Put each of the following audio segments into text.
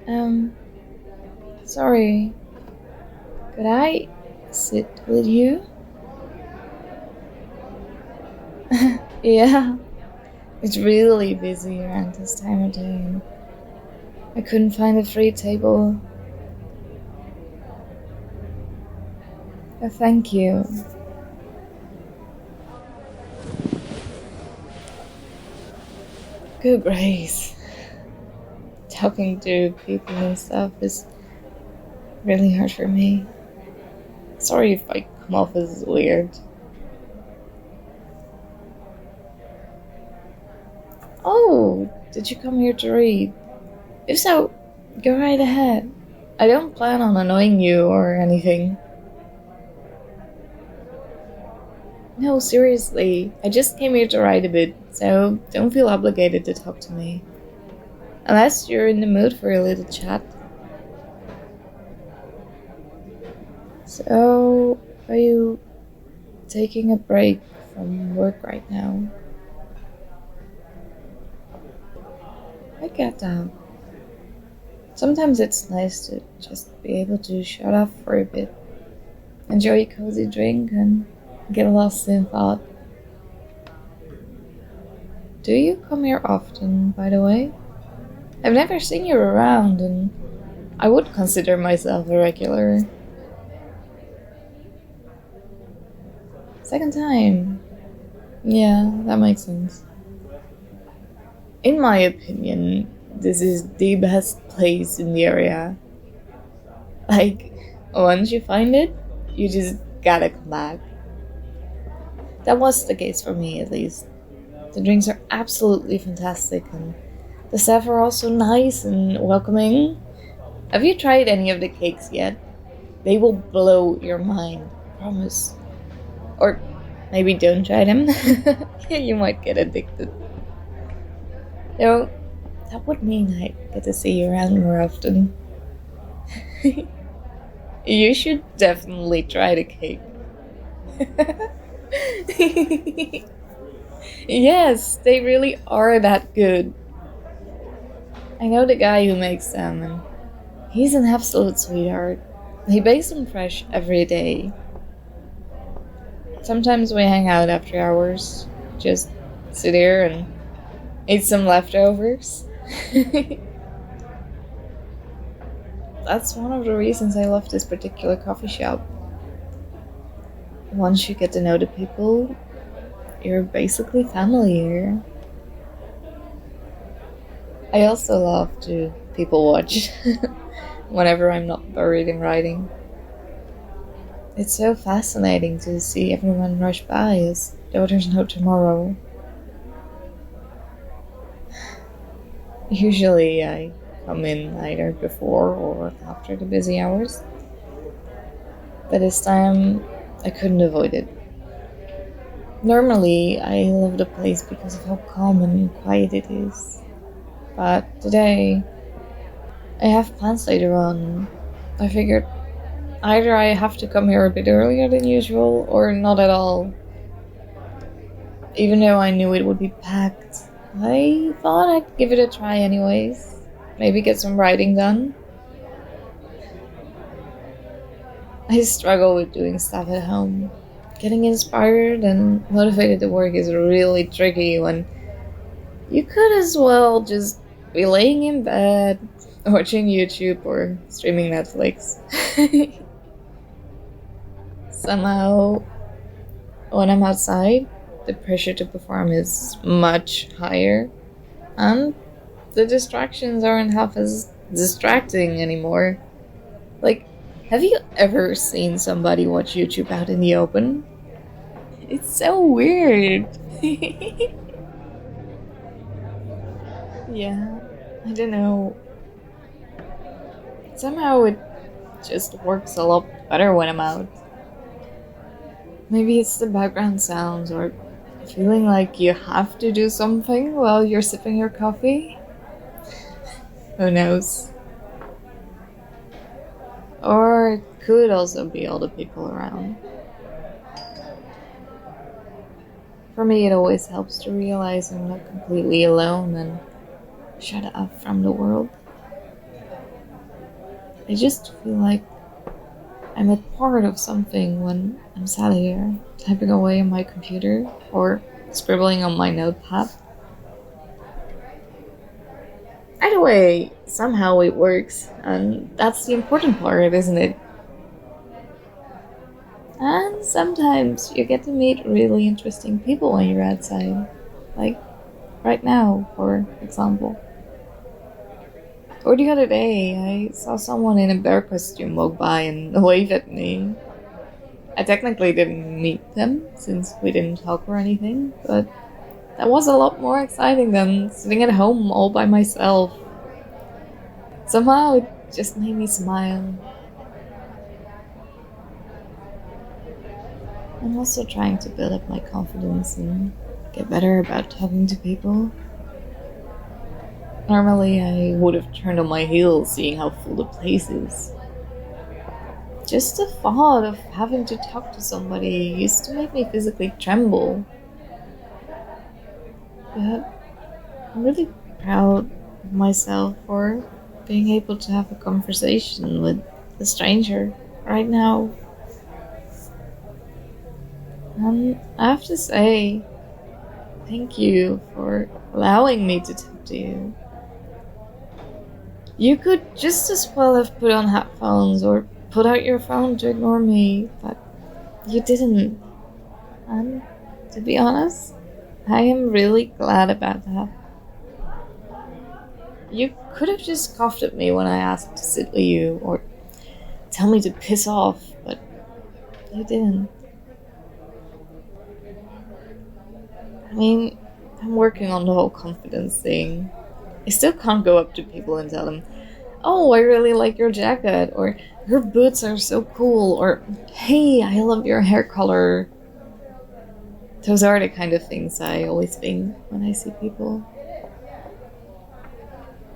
Um, Sorry. Could I sit with you? Yeah, it's really busy around this time of day, and I couldn't find a free table. Thank you. Good grace. Talking to people and stuff is really hard for me. Sorry if I come off as weird. Oh, did you come here to read? If so, go right ahead. I don't plan on annoying you or anything. No, seriously, I just came here to write a bit, so don't feel obligated to talk to me. Unless you're in the mood for a little chat. So, are you taking a break from work right now? I get that. Sometimes it's nice to just be able to shut off for a bit, enjoy a cozy drink, and get lost in thought. Do you come here often, by the way? I've never seen you around, and I would consider myself a regular. Second time. Yeah, that makes sense. In my opinion, this is the best place in the area. Like, once you find it, you just gotta come back. That was the case for me, at least. The drinks are absolutely fantastic, and the staff are also nice and welcoming. Have you tried any of the cakes yet? They will blow your mind, I promise. Or maybe don't try them. You might get addicted. Though, that would mean I get to see you around more often. You should definitely try the cake. Yes, they really are that good. I know the guy who makes them, and he's an absolute sweetheart. He bakes them fresh every day. Sometimes we hang out after hours, just sit here and eat some leftovers. That's one of the reasons I love this particular coffee shop. Once you get to know the people, you're basically family here. I also love to people watch whenever I'm not buried in writing. It's so fascinating to see everyone rush by as though there's no tomorrow. Usually I come in either before or after the busy hours. But this time I couldn't avoid it. Normally I love the place because of how calm and quiet it is. But today I have plans later on. I figured either I have to come here a bit earlier than usual or not at all. Even though I knew it would be packed, I thought I'd give it a try anyways. Maybe get some writing done. I struggle with doing stuff at home. Getting inspired and motivated to work is really tricky when you could as well just be laying in bed, watching YouTube or streaming Netflix. Somehow, when I'm outside, the pressure to perform is much higher, and the distractions aren't half as distracting anymore. Like, have you ever seen somebody watch YouTube out in the open? It's so weird. Yeah, I don't know. Somehow it just works a lot better when I'm out. Maybe it's the background sounds or feeling like you have to do something while you're sipping your coffee. Who knows? Or it could also be all the people around. For me, it always helps to realize I'm not completely alone and shut off from the world. I just feel like I'm a part of something when I'm sat here, typing away on my computer or scribbling on my notepad. Either way, somehow it works, and that's the important part, isn't it? And sometimes you get to meet really interesting people when you're outside. Like, right now, for example. Or the other day, I saw someone in a bear costume walk by and wave at me. I technically didn't meet them, since we didn't talk or anything, but that was a lot more exciting than sitting at home all by myself. Somehow it just made me smile. I'm also trying to build up my confidence and get better about talking to people. Normally I would have turned on my heels seeing how full the place is. Just the thought of having to talk to somebody used to make me physically tremble. But I'm really proud of myself for being able to have a conversation with a stranger right now. And I have to say, thank you for allowing me to talk to you. You could just as well have put on headphones or put out your phone to ignore me, but you didn't. And to be honest, I am really glad about that. You could have just scoffed at me when I asked to sit with you or tell me to piss off, but you didn't. I mean, I'm working on the whole confidence thing. I still can't go up to people and tell them, oh, I really like your jacket, or your boots are so cool, or hey, I love your hair color. Those are the kind of things I always think when I see people.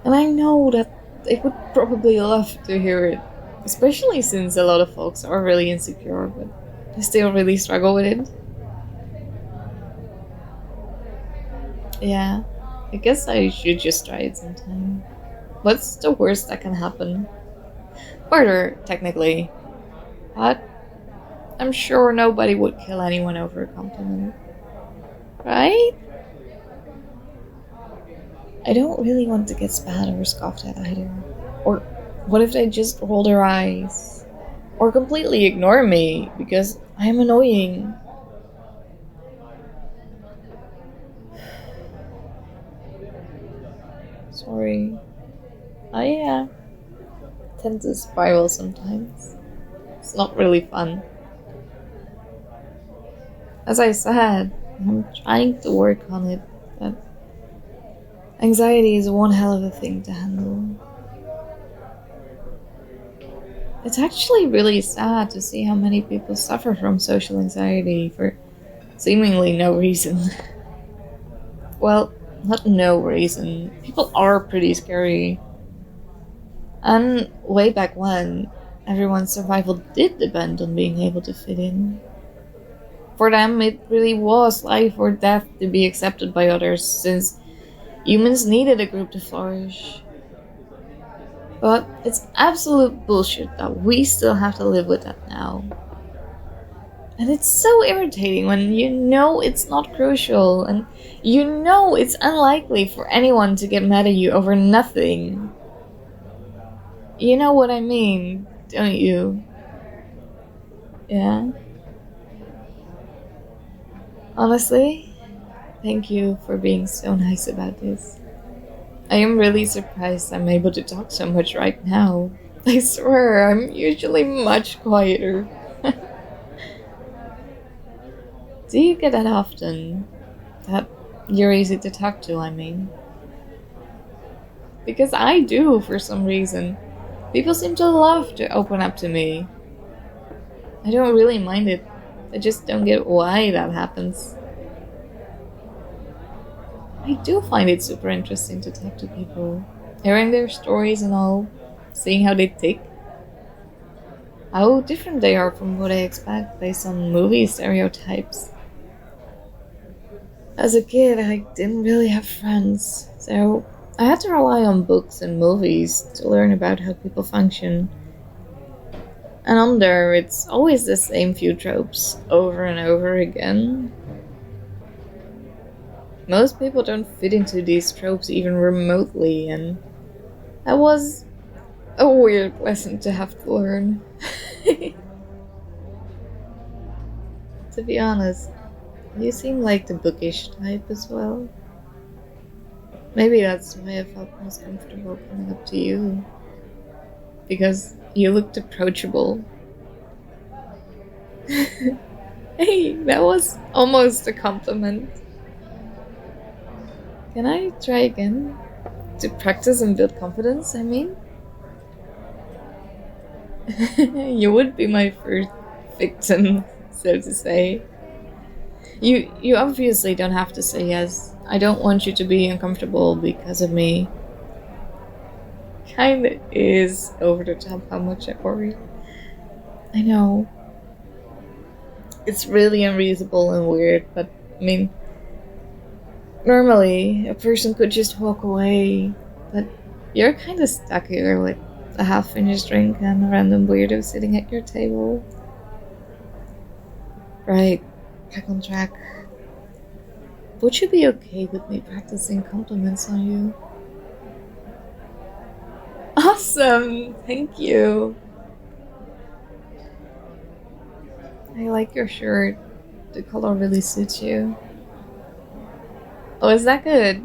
And I know that they would probably love to hear it, especially since a lot of folks are really insecure, but they still really struggle with it. Yeah, I guess I should just try it sometime. What's the worst that can happen? Murder, technically. But I'm sure nobody would kill anyone over a compliment. Right? I don't really want to get spat or scoffed at either. Or what if they just roll their eyes? Or completely ignore me because I am annoying? Sorry. I tend to spiral sometimes. It's not really fun. As I said, I'm trying to work on it, but anxiety is one hell of a thing to handle. It's actually really sad to see how many people suffer from social anxiety for seemingly no reason. Well, not no reason. People are pretty scary. And way back when, everyone's survival did depend on being able to fit in. For them, it really was life or death to be accepted by others, since humans needed a group to flourish. But it's absolute bullshit that we still have to live with that now. And it's so irritating when you know it's not crucial, and you know it's unlikely for anyone to get mad at you over nothing. You know what I mean, don't you? Yeah? Honestly, thank you for being so nice about this. I am really surprised I'm able to talk so much right now. I swear, I'm usually much quieter. Do you get that often? That you're easy to talk to, I mean? Because I do, for some reason. People seem to love to open up to me. I don't really mind it. I just don't get why that happens. I do find it super interesting to talk to people. Hearing their stories and all. Seeing how they tick. How different they are from what I expect based on movie stereotypes. As a kid, I didn't really have friends, so I had to rely on books and movies to learn about how people function, And on there, it's always the same few tropes over and over again. Most people don't fit into these tropes even remotely, and that was a weird lesson to have to learn. To be honest, you seem like the bookish type as well. Maybe that's why I felt most comfortable coming up to you. Because you looked approachable. Hey, that was almost a compliment. Can I try again? To practice and build confidence, I mean? You would be my first victim, so to say. You obviously don't have to say yes. I don't want you to be uncomfortable because of me. Kinda is over the top how much I worry. I know. It's really unreasonable and weird, but I mean, normally a person could just walk away, but you're kinda stuck here with a half-finished drink and a random weirdo sitting at your table. Right, back on track. Would you be okay with me practicing compliments on you? Awesome! Thank you! I like your shirt. The color really suits you. Oh, is that good?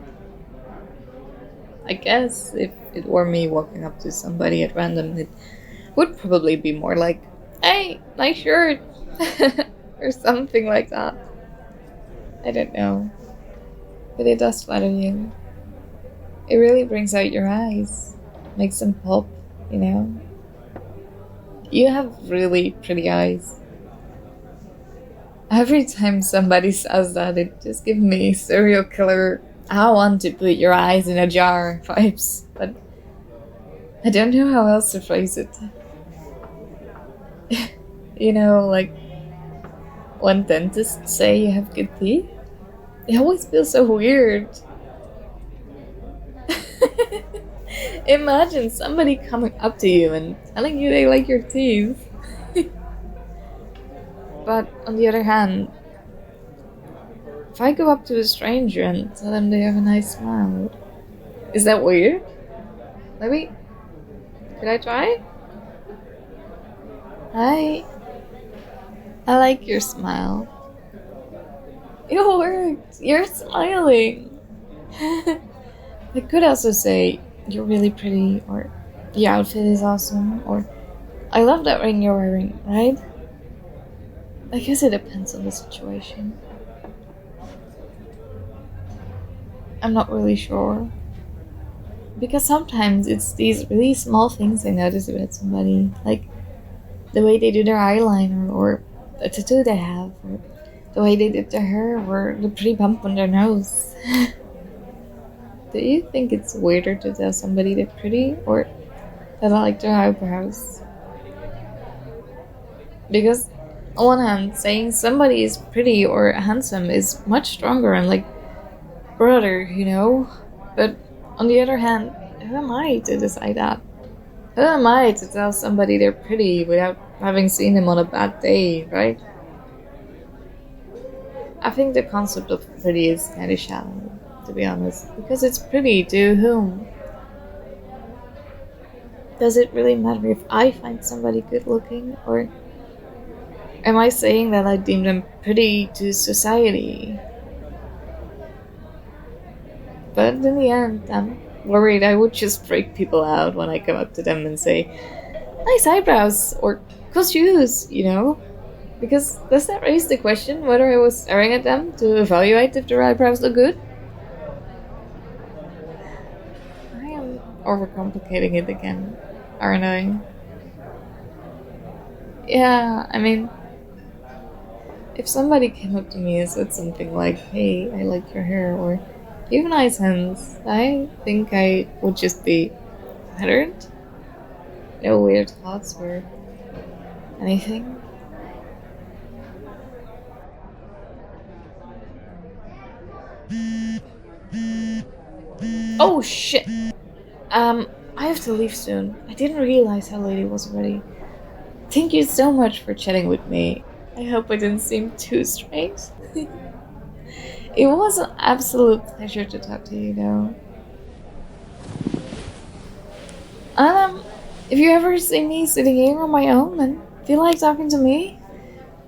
I guess if it were me walking up to somebody at random, it would probably be more like, "Hey, nice shirt!" or something like that. I don't know. But it does flatter you. It really brings out your eyes. Makes them pop, you know? You have really pretty eyes. Every time somebody says that, it just gives me serial killer, I want to put your eyes in a jar vibes, but I don't know how else to phrase it. You know, like when dentists say you have good teeth, it always feels so weird. Imagine somebody coming up to you and telling you they like your teeth. But on the other hand, if I go up to a stranger and tell them they have a nice smile, is that weird? Maybe? Could I try? Hi. I like your smile. It worked! You're smiling! I could also say, you're really pretty, or your outfit is awesome, or I love that ring you're wearing, right? I guess it depends on the situation. I'm not really sure. Because sometimes it's these really small things I notice about somebody, like the way they do their eyeliner, or the tattoo they have, or the way they did their hair, or the pretty bump on their nose. Do you think it's weirder to tell somebody they're pretty, or that I like their eyebrows? Because on one hand, saying somebody is pretty or handsome is much stronger and like, brother, you know? But on the other hand, who am I to decide that? Who am I to tell somebody they're pretty without having seen them on a bad day, right? I think the concept of pretty is kind of shallow, to be honest. Because it's pretty to whom? Does it really matter if I find somebody good looking, or am I saying that I deem them pretty to society? But in the end, I'm worried I would just freak people out when I come up to them and say, nice eyebrows, or cool shoes, you know? Because does that raise the question whether I was staring at them to evaluate if their eyebrows look good? I am overcomplicating it again, aren't I? Yeah, I mean, if somebody came up to me and said something like, hey, I like your hair, or you have nice hands, I think I would just be flattered. No weird thoughts or anything. Oh shit! I have to leave soon. I didn't realize how late it was already. Thank you so much for chatting with me. I hope I didn't seem too strange. It was an absolute pleasure to talk to you, though. If you ever see me sitting here on my own and feel like talking to me,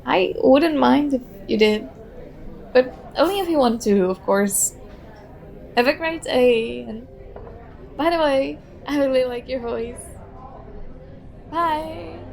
I wouldn't mind if you did. But only if you want to, of course. Have a great day, and by the way, I really like your voice. Bye!